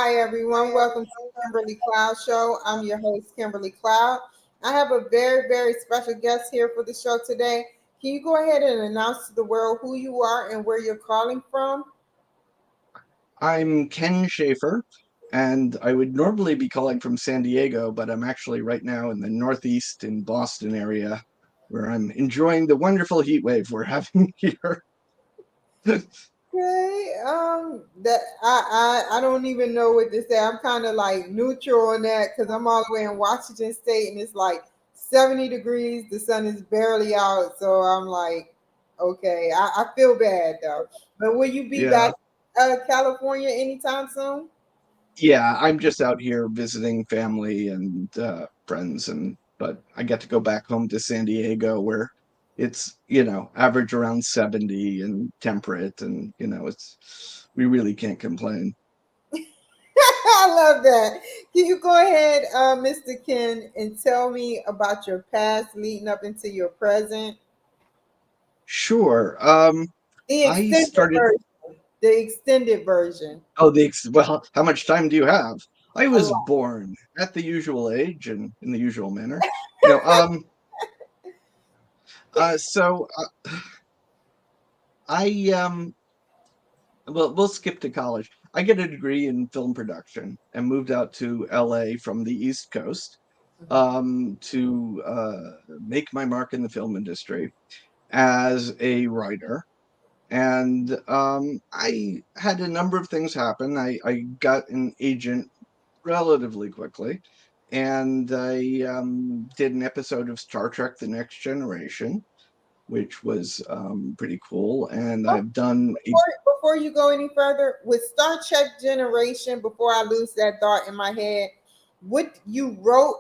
Hi, everyone. Welcome to the Kimberly Cloud Show. I'm your host, Kimberly Cloud. I have a very, very special guest here for the show today. Can you go ahead and announce to the world who you are and where you're calling from? I'm Ken Schafer, and I would normally be calling from San Diego, but I'm actually right now in the Northeast in Boston area, where I'm enjoying the wonderful heat wave we're having here. Okay. That I don't even know what to say. I'm kind of like neutral on that because I'm all the way in Washington State and it's like 70 degrees. The sun is barely out, so I'm like, okay. I feel bad though. But will you be Yeah, back California anytime soon? yeah, I'm just out here visiting family and friends, and but I get to go back home to San Diego where it's, average around 70 and temperate, and it's we really can't complain. I love that. Can you go ahead, Mr. Ken, and tell me about your past leading up into your present? Sure. The I extended started. version. The extended version. Oh, well, how much time do you have? I A was lot. born at the usual age and in the usual manner. No, so I well, we'll skip to college. I get a degree in film production and moved out to LA from the East Coast to make my mark in the film industry as a writer. And I had a number of things happen. I got an agent relatively quickly, and I did an episode of Star Trek: The Next Generation, which was pretty cool. And Oh, I've done a before you go any further, with Star Trek Generation, before I lose that thought in my head, what you wrote,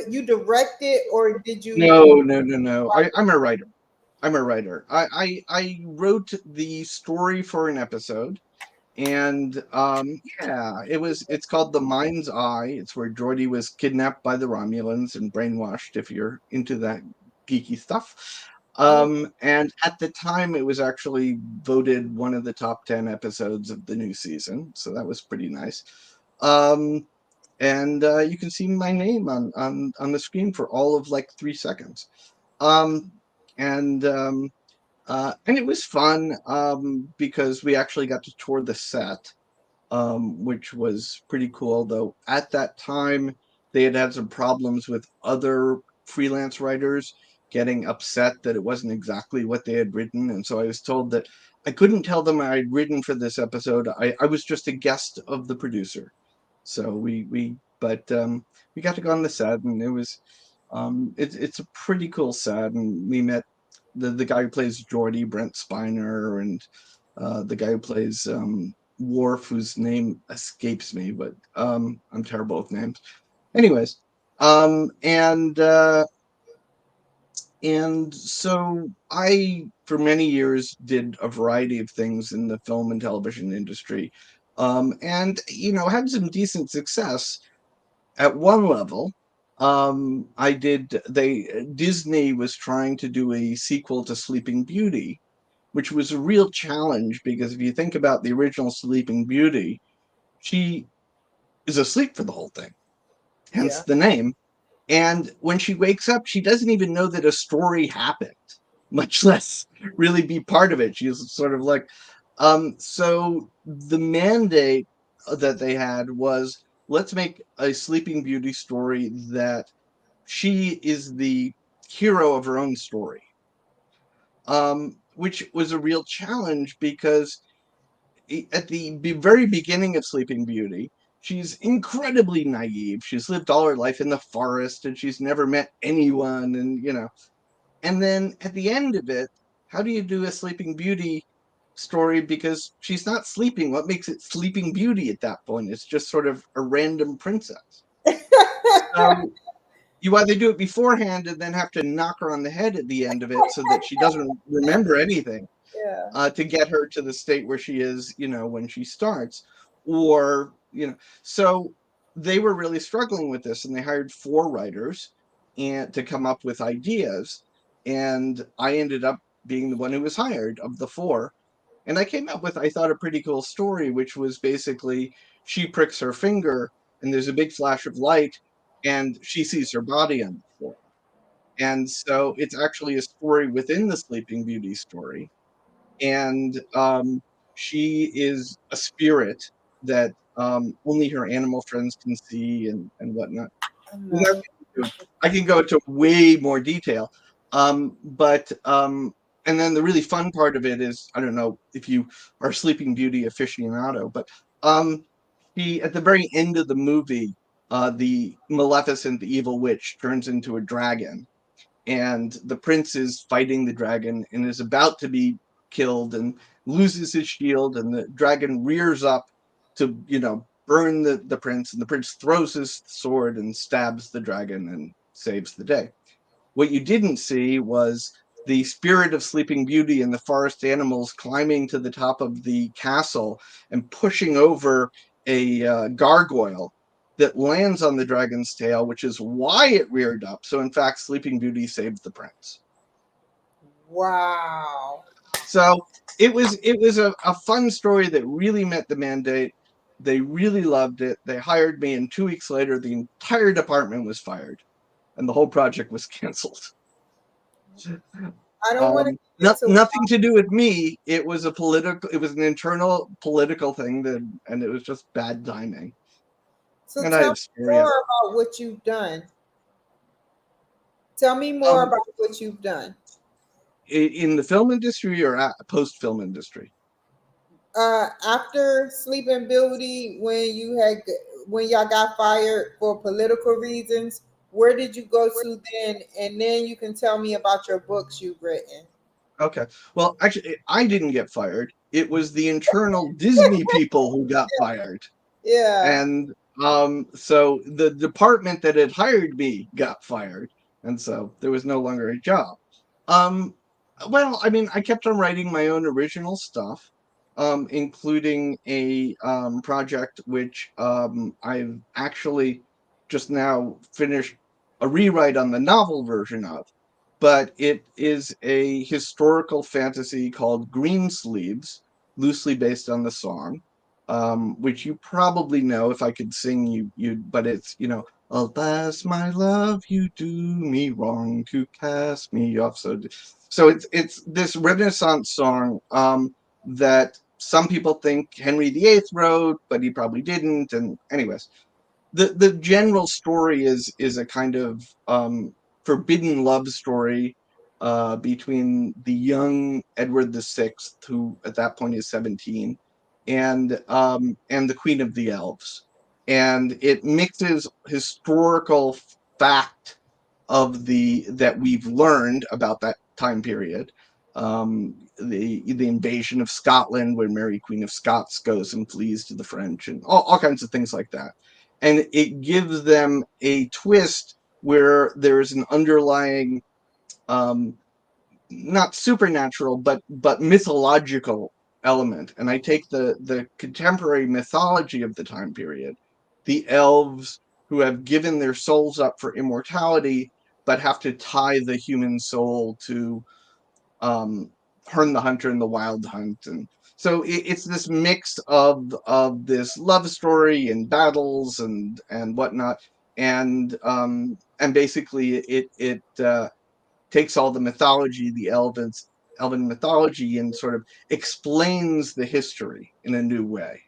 you directed, or did you? no, no, no, no. I'm a writer. I'm a writer. I wrote the story for an episode. And yeah, it's called The Mind's Eye. It's where Geordi was kidnapped by the Romulans and brainwashed, if you're into that geeky stuff. Oh, And at the time it was actually voted one of the top 10 episodes of the new season, so that was pretty nice. Um and you can see my name on the screen for all of like 3 seconds. Um and and it was fun because we actually got to tour the set, which was pretty cool. Though at that time, they had had some problems with other freelance writers getting upset that it wasn't exactly what they had written. And so I was told that I couldn't tell them I'd written for this episode. I was just a guest of the producer. So we got to go on the set, and it's a pretty cool set, and we met the guy who plays Geordi, Brent Spiner, and the guy who plays Worf, whose name escapes me, but I'm terrible with names. Anyways, um, and uh, and so I, for many years, did a variety of things in the film and television industry, and had some decent success at one level. I did. Disney was trying to do a sequel to Sleeping Beauty, which was a real challenge because if you think about the original Sleeping Beauty, she is asleep for the whole thing, hence yeah. the name. And when she wakes up, she doesn't even know that a story happened, much less really be part of it. She's sort of like, so the mandate that they had was, let's make a Sleeping Beauty story that she is the hero of her own story, which was a real challenge because at the very beginning of Sleeping Beauty, she's incredibly naive. She's lived all her life in the forest and she's never met anyone, and then at the end of it, how do you do a Sleeping Beauty story because she's not sleeping? What makes it Sleeping Beauty at that point? It's just sort of a random princess. So you either do it beforehand and then have to knock her on the head at the end of it so that she doesn't remember anything, Yeah. to get her to the state where she is, when she starts. Or, so they were really struggling with this and they hired four writers and to come up with ideas. And I ended up being the one who was hired of the four. And I came up with, I thought, a pretty cool story, which was basically she pricks her finger and there's a big flash of light and she sees her body on the floor. And so it's actually a story within the Sleeping Beauty story. And she is a spirit that only her animal friends can see and whatnot. Without No. I can go into way more detail. But and then the really fun part of it is, I don't know if you are a Sleeping Beauty aficionado, but um, he at the very end of the movie, the Maleficent, the evil witch, turns into a dragon, and the prince is fighting the dragon and is about to be killed and loses his shield, and the dragon rears up to, burn the prince, and the prince throws his sword and stabs the dragon and saves the day. What you didn't see was the spirit of Sleeping Beauty and the forest animals climbing to the top of the castle and pushing over a gargoyle that lands on the dragon's tail, which is why it reared up. So, in fact, Sleeping Beauty saved the prince. Wow. So it was a fun story that really met the mandate. They really loved it. They hired me, and 2 weeks later, the entire department was fired, and the whole project was canceled. I don't want to get into Nothing to do with me. It was an internal political thing and it was just bad timing. so And I tell have me more experience. about what you've done. Tell me more Um, about what you've done. in the film industry or post film industry? After Sleeping Beauty, when y'all got fired for political reasons, where did you go to then? And then you can tell me about your books you've written. Okay. Well, actually, I didn't get fired. It was the internal Disney people who got fired. Yeah. And so the department that had hired me got fired. And so there was no longer a job. Um, well, I mean, I kept on writing my own original stuff, including a project which I've actually just now finished a rewrite on the novel version of. But it is a historical fantasy called Greensleeves, loosely based on the song, which you probably know. If I could sing, but it's, alas, my love, you do me wrong to cast me off. So it's this Renaissance song that some people think Henry VIII wrote, but he probably didn't. And anyways, the general story is a kind of forbidden love story between the young Edward VI, who at that point is 17, and the Queen of the Elves, and it mixes historical fact that we've learned about that time period, the invasion of Scotland, where Mary Queen of Scots goes and flees to the French, and all kinds of things like that. And it gives them a twist where there is an underlying, um, not supernatural, but mythological element. And I take the contemporary mythology of the time period, the elves who have given their souls up for immortality, but have to tie the human soul to um, Hern the Hunter and the Wild Hunt, and so it's this mix of this love story and battles and whatnot, and basically it takes all the mythology, the elven mythology, and sort of explains the history in a new way.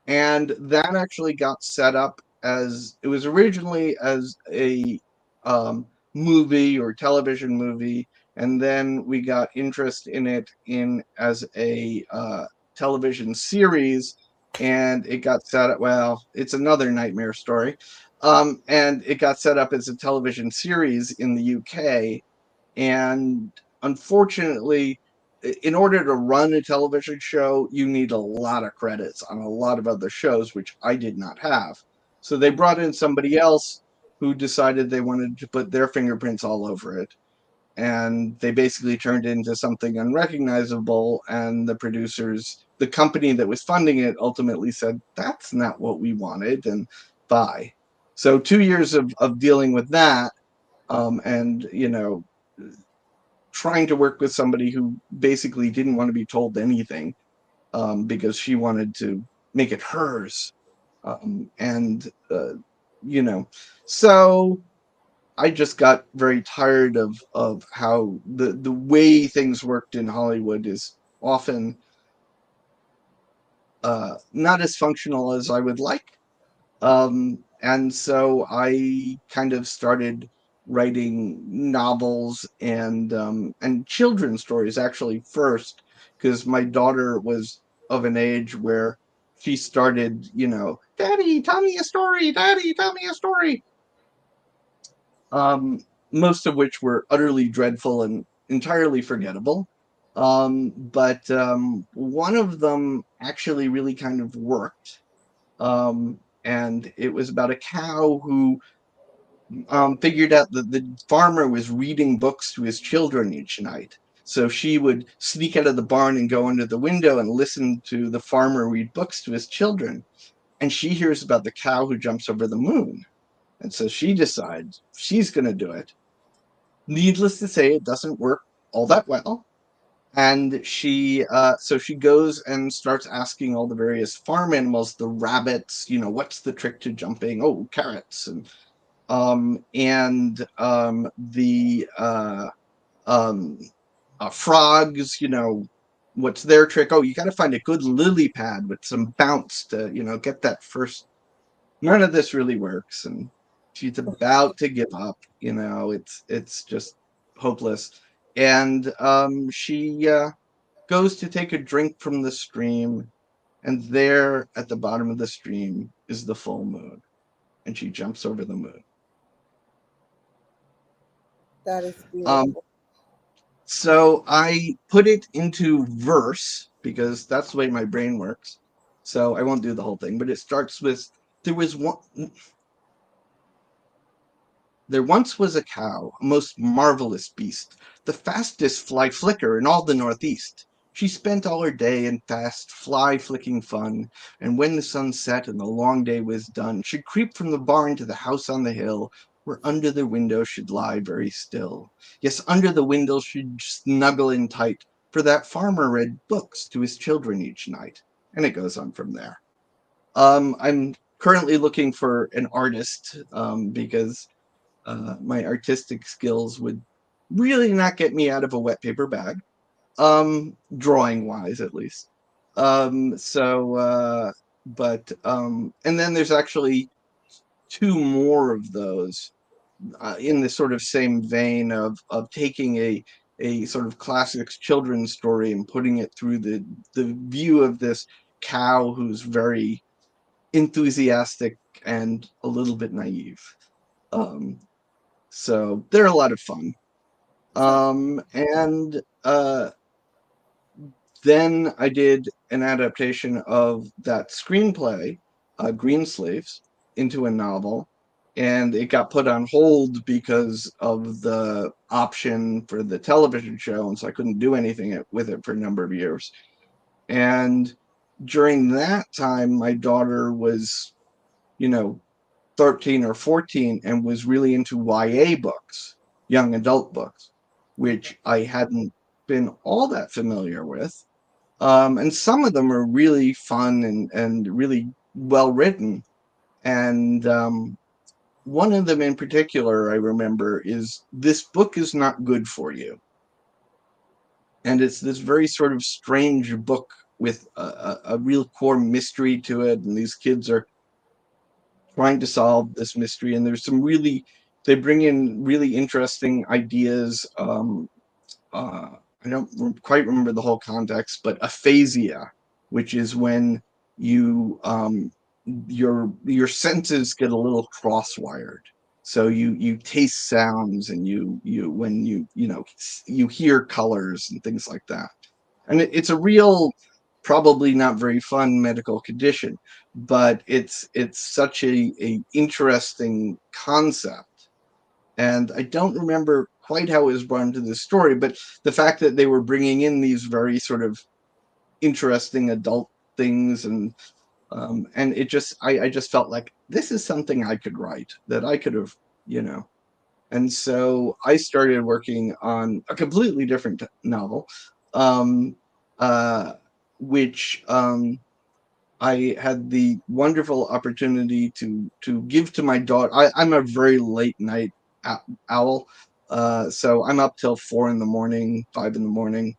And that actually got set up as it was originally as a um, movie or television movie, and then we got interest in it in as a television series, and it got set up. Well, it's another nightmare story, and it got set up as a television series in the UK, and unfortunately, in order to run a television show, you need a lot of credits on a lot of other shows, which I did not have. So they brought in somebody else who decided they wanted to put their fingerprints all over it. And they basically turned it into something unrecognizable. And the producers, the company that was funding it, ultimately said, that's not what we wanted, and bye. So 2 years of dealing with that, and trying to work with somebody who basically didn't want to be told anything, because she wanted to make it hers. And so I just got very tired of how the way things worked in Hollywood is often not as functional as I would like. And so I kind of started writing novels and children's stories actually first, because my daughter was of an age where she started, Daddy, tell me a story, Daddy, tell me a story. Most of which were utterly dreadful and entirely forgettable. But one of them actually really kind of worked. And it was about a cow who figured out that the farmer was reading books to his children each night. So she would sneak out of the barn and go under the window and listen to the farmer read books to his children. And she hears about the cow who jumps over the moon. And so she decides she's going to do it. Needless to say, it doesn't work all that well. And so she goes and starts asking all the various farm animals, the rabbits, what's the trick to jumping? Oh, carrots. And the frogs, what's their trick? Oh, you got to find a good lily pad with some bounce to, get that first. None of this really works, and she's about to give up. It's just hopeless. And she goes to take a drink from the stream, and there at the bottom of the stream is the full moon, and she jumps over the moon. That is Um, beautiful. so I put it into verse because that's the way my brain works. So I won't do the whole thing, but it starts with there was one. There once was a cow, a most marvelous beast, the fastest fly flicker in all the Northeast. She spent all her day in fast fly flicking fun, and when the sun set and the long day was done, she'd creep from the barn to the house on the hill, where under the window she'd lie very still. Yes, under the window she'd snuggle in tight, for that farmer read books to his children each night. And it goes on from there. I'm currently looking for an artist because my artistic skills would really not get me out of a wet paper bag, drawing wise at least. And then there's actually two more of those in the sort of same vein of taking a sort of classic children's story and putting it through the view of this cow who's very enthusiastic and a little bit naive. Um, so they're a lot of fun. And then I did an adaptation of that screenplay, Greensleeves, into a novel, and it got put on hold because of the option for the television show, and so I couldn't do anything with it for a number of years. And during that time, my daughter was, 13 or 14 and was really into YA books, young adult books, which I hadn't been all that familiar with. And some of them are really fun and really well written. And one of them in particular, I remember, is This Book Is Not Good for You. And it's this very sort of strange book with a real core mystery to it. And these kids are trying to solve this mystery. And they bring in really interesting ideas. I don't quite remember the whole context, but aphasia, which is when you your senses get a little cross-wired. So you taste sounds and you hear colors and things like that. And it's a real, probably not very fun medical condition, but it's such a interesting concept. And I don't remember quite how it was brought into the story, but the fact that they were bringing in these very sort of interesting adult things, and I just felt like this is something I could write, that I could have, and so I started working on a completely different novel, um, uh, which I had the wonderful opportunity to give to my daughter. I'm a very late night owl, so I'm up till 4 in the morning, 5 in the morning,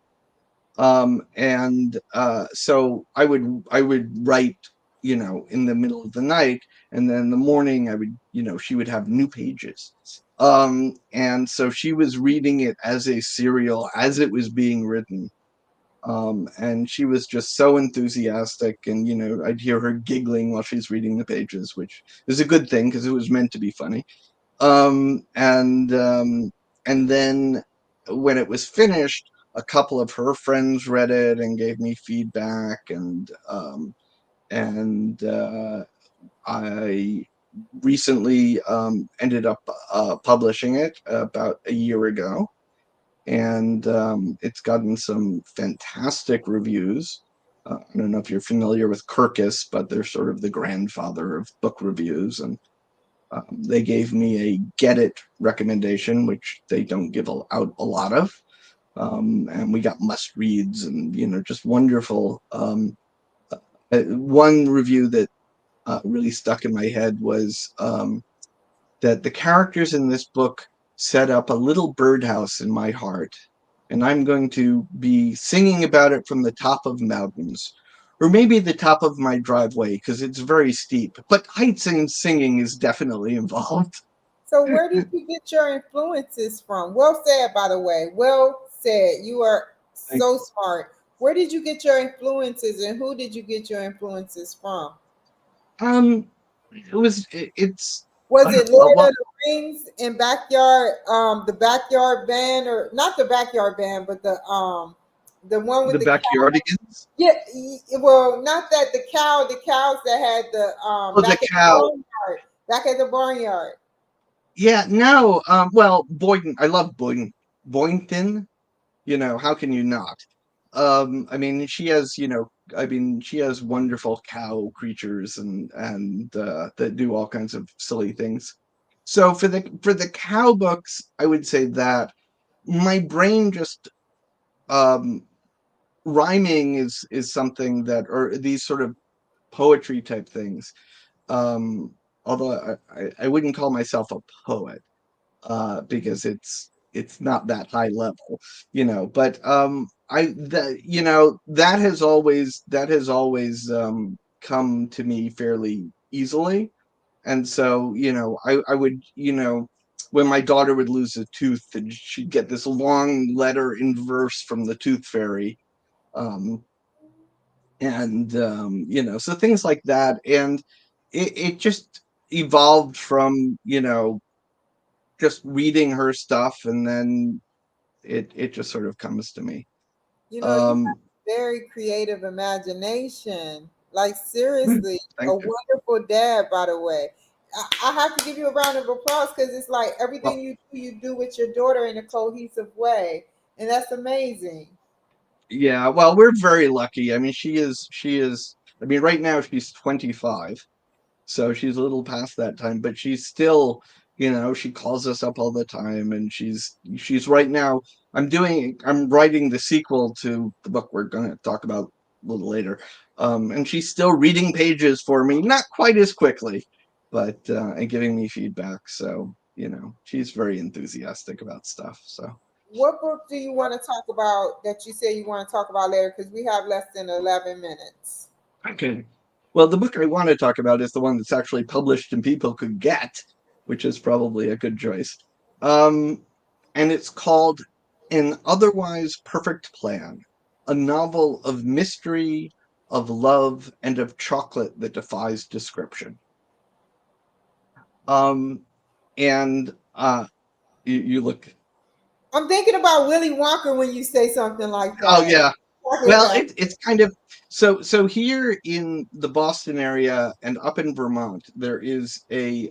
and so I would write, in the middle of the night, and then in the morning I would, she would have new pages, and so she was reading it as a serial as it was being written. And she was just so enthusiastic, and I'd hear her giggling while she's reading the pages, which is a good thing because it was meant to be funny. And then when it was finished, a couple of her friends read it and gave me feedback, and I recently ended up publishing it about a year ago, and it's gotten some fantastic reviews. I don't know if you're familiar with Kirkus, but they're sort of the grandfather of book reviews, and they gave me a get it recommendation, which they don't give out a lot of. And we got must reads and just wonderful. One review that really stuck in my head was that the characters in this book set up a little birdhouse in my heart, and I'm going to be singing about it from the top of mountains, or maybe the top of my driveway because it's very steep. But heights and singing is definitely involved. So where did you get your influences from? Well said, by the way. Well said. You are so smart. Where did you get your influences, and who did you get your influences from? Um, it's Was it Lord well, of the Rings and Backyard, the Backyard Band, or not the Backyard Band, but the one with the the cow? backyardigans. Yeah, well, not that the cows that had the Oh, the back at the cow. barnyard, back at the barnyard. Yeah, no. Well, Boynton. I love Boynton. Boynton. How can you not? I mean, she has wonderful cow creatures, and that do all kinds of silly things. So for the cow books, I would say that my brain just um rhyming is something that, or these sort of poetry type things. Um Although I wouldn't call myself a poet, because it's not that high level, but that has always come to me fairly easily. And so I would, when my daughter would lose a tooth, and she'd get this long letter in verse from the tooth fairy, um and so things like that. And it just evolved from just reading her stuff, and then it just sort of comes to me. You have Um, a very creative imagination. Like Hmm. seriously, a Thank you. wonderful dad, by the way. I have to give you a round of applause because it's like everything Well, you do with your daughter in a cohesive way, and that's amazing. yeah, well, we're very lucky. I mean, she is. I mean, right now she's 25, so she's a little past that time, but she's still, she calls us up all the time, and she's right now. I'm writing the sequel to the book we're going to talk about a little later, and she's still reading pages for me, not quite as quickly, but and giving me feedback. So she's very enthusiastic about stuff. So. What book do you want to talk about that you say you want to talk about later? Because we have less than 11 minutes. Okay. Well, the book I want to talk about is the one that's actually published and people could get, which is probably a good choice. Um, and it's called An Otherwise Perfect Plan, a novel of mystery, of love, and of chocolate that defies description. Um, and you look. I'm thinking about Willy Wonka when you say something like Oh that. yeah. Chocolate Well, factory. it's kind of so here in the Boston area and up in Vermont, there is a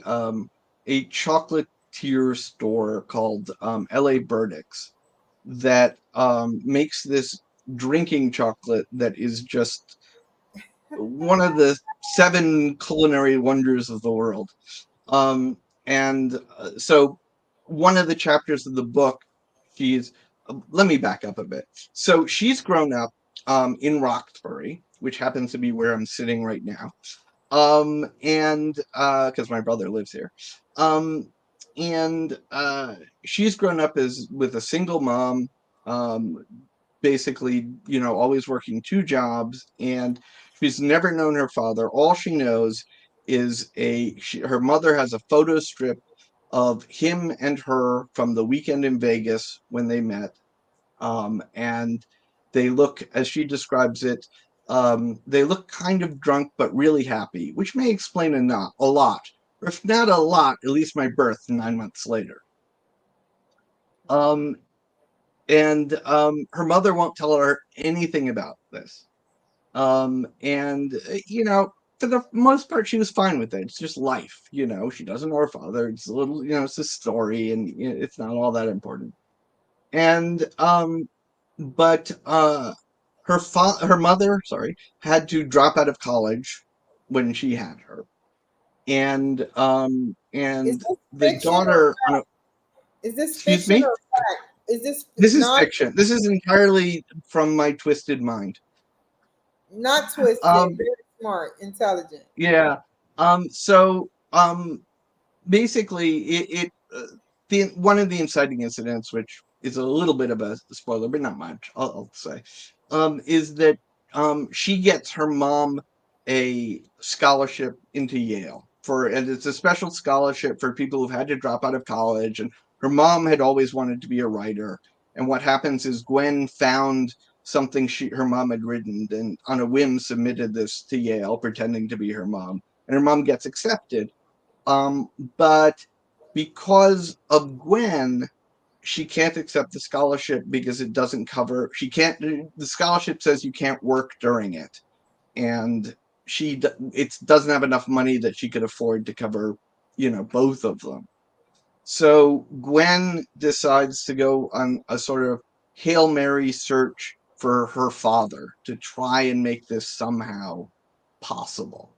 chocolatier store called LA Burdicks that makes this drinking chocolate that is just one of the seven culinary wonders of the world. Um, and so one of the chapters of the book, she's let me back up a bit. So she's grown up, in Roxbury, which happens to be where I'm sitting right now. And because my brother lives here. Um, and she's grown up as with a single mom, um, basically, always working two jobs, and she's never known her father. All she knows is her mother has a photo strip of him and her from the weekend in Vegas when they met. And they look, as she describes it, they look kind of drunk but really happy, which may explain a lot, or if not a lot, at least my birth 9 months later. Um, and her mother won't tell her anything about this. And for the most part, she was fine with it. It's just life, She doesn't know her father. It's a little, it's a story, and it's not all that important. And but her mother, sorry, had to drop out of college when she had her, and Is and this the fiction or daughter on a, is this excuse fiction me, or fact? Is this this is not fiction. This is entirely from my twisted mind. not twisted? Um, Very smart, intelligent. yeah. So basically, the one of the inciting incidents, which is a little bit of a spoiler, but not much, I'll say, is that she gets her mom a scholarship into Yale and it's a special scholarship for people who've had to drop out of college. And her mom had always wanted to be a writer. And what happens is Gwen found something her mom had written and on a whim submitted this to Yale, pretending to be her mom. And her mom gets accepted. Um, but because of Gwen, she can't accept the scholarship because it doesn't cover, the scholarship says you can't work during it. And it doesn't have enough money that she could afford to cover, both of them. So Gwen decides to go on a sort of Hail Mary search for her father to try and make this somehow possible.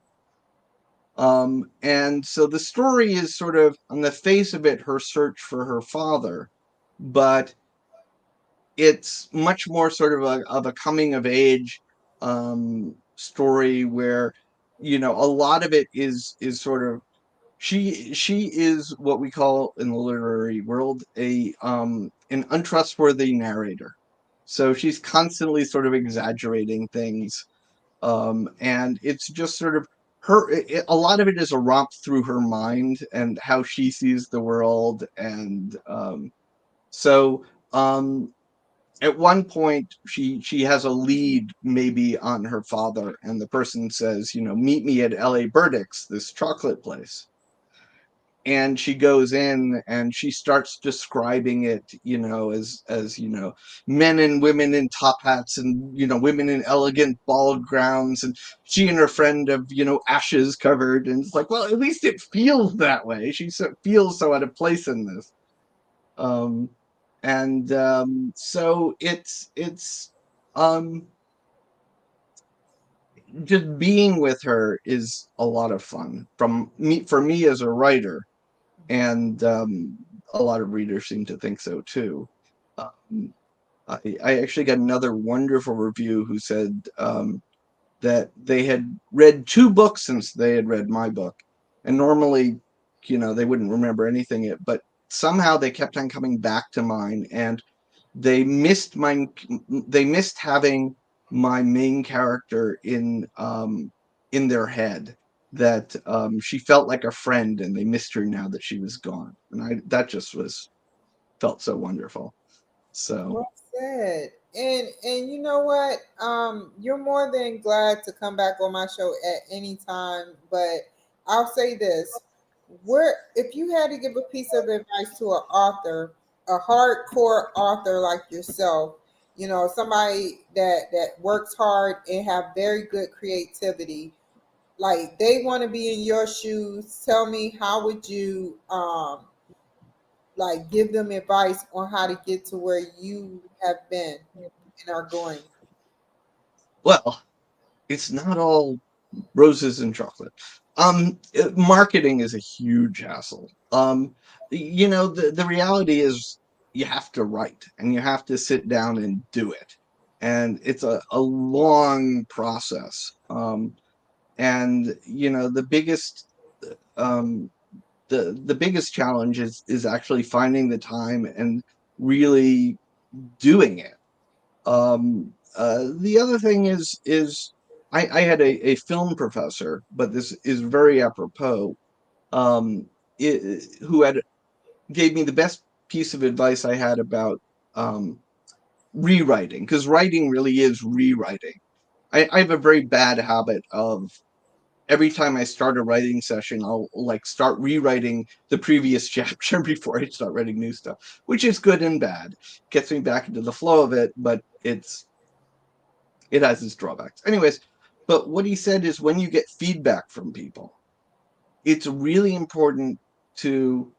And so the story is sort of, on the face of it, her search for her father, but it's much more sort of a coming of age story where, a lot of it is sort of, she is what we call in the literary world an untrustworthy narrator. So she's constantly sort of exaggerating things, and it's just sort of a lot of it is a romp through her mind and how she sees the world. And so at one point she has a lead maybe on her father, and the person says, meet me at LA Burdick's, this chocolate place. And she goes in and she starts describing it, as men and women in top hats, and women in elegant ball gowns, and she and her friend have ashes covered. And it's like, well, at least it feels that way. Feels so out of place in this. um and so it's um just being with her is a lot of fun for me as a writer, and a lot of readers seem to think so too. Um, I actually got another wonderful review who said that they had read two books since they had read my book, and normally, they wouldn't remember anything, but somehow they kept on coming back to mine, and they missed having my main character in their head, that she felt like a friend, and they missed her now that she was gone. And that just felt so wonderful. So Well said. And you know what? You're more than glad to come back on my show at any time. But I'll say this: where if you had to give a piece of advice to an author, a hardcore author like yourself, somebody that works hard and have very good creativity, like they want to be in your shoes. Tell me, how would you like give them advice on how to get to where you have been and are going? well, it's not all roses and chocolate. Marketing is a huge hassle. The reality is you have to write, and you have to sit down and do it. and it's a long process. And you know, the biggest um, the biggest challenge is actually finding the time and really doing it. The other thing is I had a film professor, but this is very apropos, um, who had gave me the best piece of advice I had about um, rewriting, because writing really is rewriting. I have a very bad habit of every time I start a writing session, I'll like start rewriting the previous chapter before I start writing new stuff, which is good and bad. Gets me back into the flow of it, but it has its drawbacks. Anyways, but what he said is when you get feedback from people, it's really important to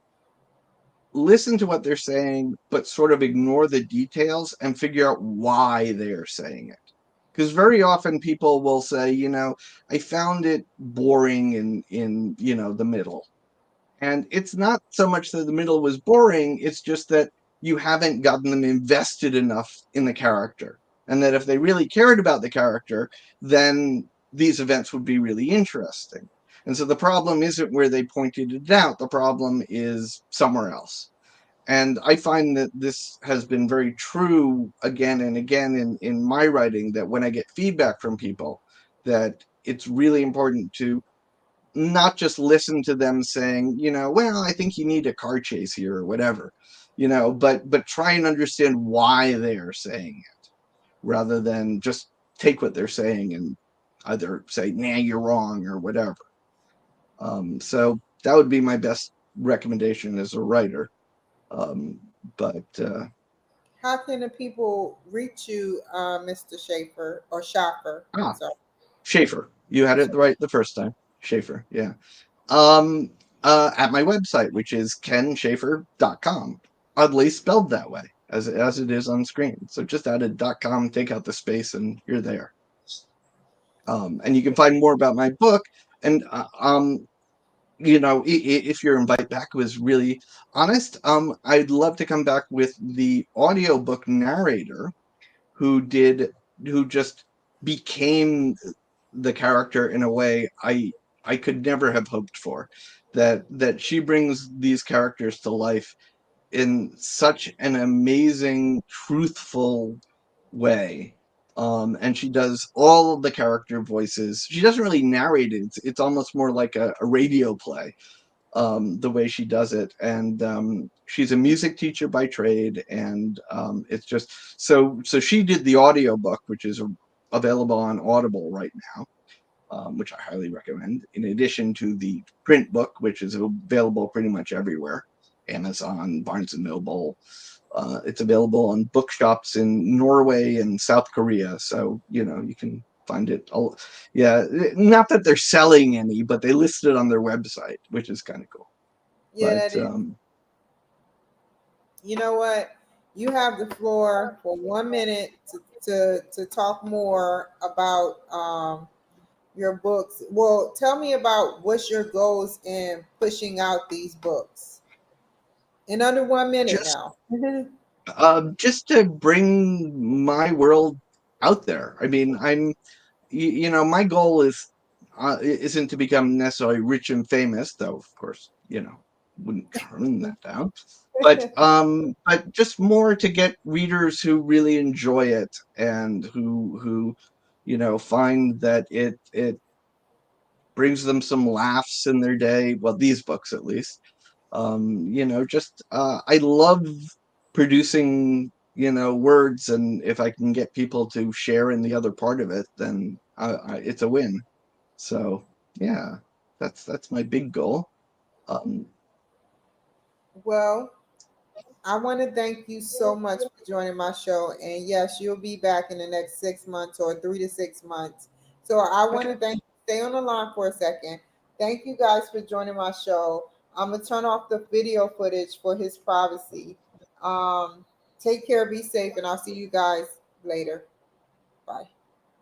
listen to what they're saying, but sort of ignore the details and figure out why they're saying it. Because very often people will say, you know, I found it boring in you know, the middle. And it's not so much that the middle was boring, it's just that you haven't gotten them invested enough in the character. And that if they really cared about the character, then these events would be really interesting. And so the problem isn't where they pointed it out, the problem is somewhere else. And I find that this has been very true again and again in my writing, that when I get feedback from people, that it's really important to not just listen to them saying, you know, well, I think you need a car chase here or whatever, you know, but try and understand why they are saying it, rather than just take what they're saying and either say, nah, you're wrong or whatever. So that would be my best recommendation as a writer. Um, but How can the people reach you, Mr. Schaefer or Schafer? I'm ah, sorry. Schafer, you had it Schaefer. right the first time. Schafer, yeah. At my website, which is kenschafer.com, oddly spelled that way as it is on screen. So just add a .com, take out the space, and you're there. And you can find more about my book. And you know, if your invite back was really honest, I'd love to come back with the audiobook narrator who did who just became the character in a way I could never have hoped for. That she brings these characters to life in such an amazing, truthful way. And she does all of the character voices. She doesn't really narrate it. It's almost more like a radio play, the way she does it. And she's a music teacher by trade. And it's just so she did the audiobook, which is available on Audible right now, which I highly recommend, in addition to the print book, which is available pretty much everywhere, Amazon, Barnes and Noble. It's available on bookshops in Norway and South Korea, so you know you can find it. Yeah, not that they're selling any, but they list it on their website, which is kind of cool. Yeah, But that is. You know what? You have the floor for 1 minute to talk more about your books. Well, tell me about what's your goals in pushing out these books in under 1 minute just now. just to bring my world out there. I mean, you know, my goal isn't to become necessarily rich and famous, though of course, you know, wouldn't turn that down. But just more to get readers who really enjoy it and who you know find that it brings them some laughs in their day. Well, these books at least. You know, just I love producing, you know, words, and if I can get people to share in the other part of it, then it's a win. So yeah, that's my big goal. Um, Well, I want to thank you so much for joining my show. And yes, you'll be back in the next 6 months or 3 to 6 months. So I want to okay, thank you. Stay on the line for a second. Thank you guys for joining my show. I'm going to turn off the video footage for his privacy. Um, Take care, be safe, and I'll see you guys later. Bye.